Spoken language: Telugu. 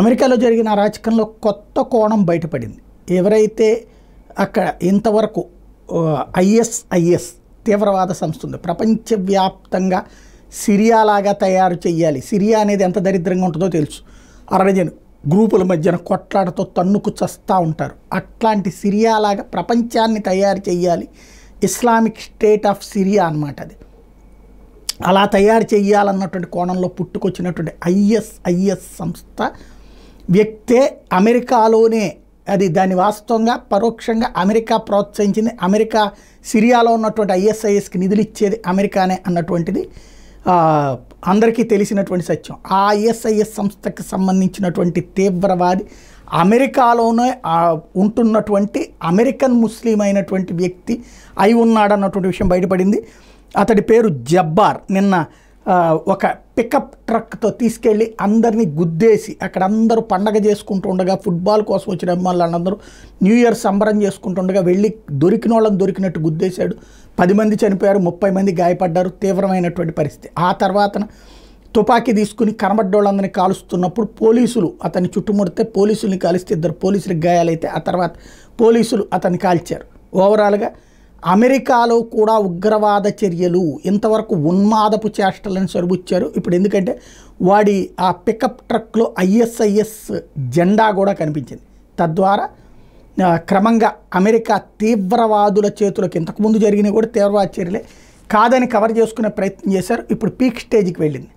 అమెరికాలో జరిగిన అరాచకంలో కొత్త కోణం బయటపడింది. ఎవరైతే అక్కడ ఇంతవరకు ఐఎస్ఐఎస్ తీవ్రవాద సంస్థ ఉంది, ప్రపంచవ్యాప్తంగా సిరియాలాగా తయారు చేయాలి. సిరియా అనేది ఎంత దరిద్రంగా ఉంటుందో తెలుసు. అరడజను గ్రూపుల మధ్యన కొట్లాటతో తన్నుకు చస్తూ ఉంటారు. అట్లాంటి సిరియాలాగా ప్రపంచాన్ని తయారు చేయాలి. ఇస్లామిక్ స్టేట్ ఆఫ్ సిరియా అన్నమాట అది. అలా తయారు చేయాలన్నటువంటి కోణంలో పుట్టుకొచ్చినటువంటి ఐఎస్ఐఎస్ సంస్థ వ్యక్తే అమెరికాలోనే అది దాని వాస్తవంగా పరోక్షంగా అమెరికా ప్రోత్సహించింది. అమెరికా సిరియాలో ఉన్నటువంటి ఐఎస్ఐఎస్కి నిధులు ఇచ్చేది అమెరికానే అన్నటువంటిది అందరికీ తెలిసినటువంటి సత్యం. ఆ ఐఎస్ఐఎస్ సంస్థకి సంబంధించినటువంటి తీవ్రవాది అమెరికాలోనే ఉంటున్నటువంటి అమెరికన్ ముస్లిం అయినటువంటి వ్యక్తి అయి ఉన్నాడన్నటువంటి విషయం బయటపడింది. అతడి పేరు జబ్బార్. నిన్న ఒక పికప్ ట్రక్తో తీసుకెళ్ళి అందరినీ గుద్దేసి అక్కడ అందరూ పండగ చేసుకుంటూ ఉండగా, ఫుట్బాల్ కోసం వచ్చిన అభిమానులు అందరూ న్యూ ఇయర్ సంబరం చేసుకుంటుండగా వెళ్ళి దొరికిన వాళ్ళని దొరికినట్టు గుద్దేశాడు. 10 మంది చనిపోయారు, 30 మంది గాయపడ్డారు. తీవ్రమైనటువంటి పరిస్థితి. ఆ తర్వాత తుపాకీ తీసుకుని కనబడ్డోళ్ళందరినీ కాలుస్తున్నప్పుడు పోలీసులు అతన్ని చుట్టుముడితే పోలీసుల్ని కాలిస్తే 2 పోలీసులకు గాయాలైతే ఆ తర్వాత పోలీసులు అతన్ని కాల్చారు. ఓవరాల్గా అమెరికాలో కూడా ఉగ్రవాద చర్యలు ఇంతవరకు ఉన్మాదపు చేష్టలను సరిపుచ్చారు. ఇప్పుడు ఎందుకంటే వాడి ఆ పికప్ ట్రక్లో ఐఎస్ఐఎస్ జెండా కూడా కనిపించింది. తద్వారా క్రమంగా అమెరికా తీవ్రవాదుల చేతులకు ఇంతకుముందు జరిగినవి కూడా తీవ్రవాద చర్యలే కాదని కవర్ చేసుకునే ప్రయత్నం చేశారు. ఇప్పుడు పీక్ స్టేజ్కి వెళ్ళింది.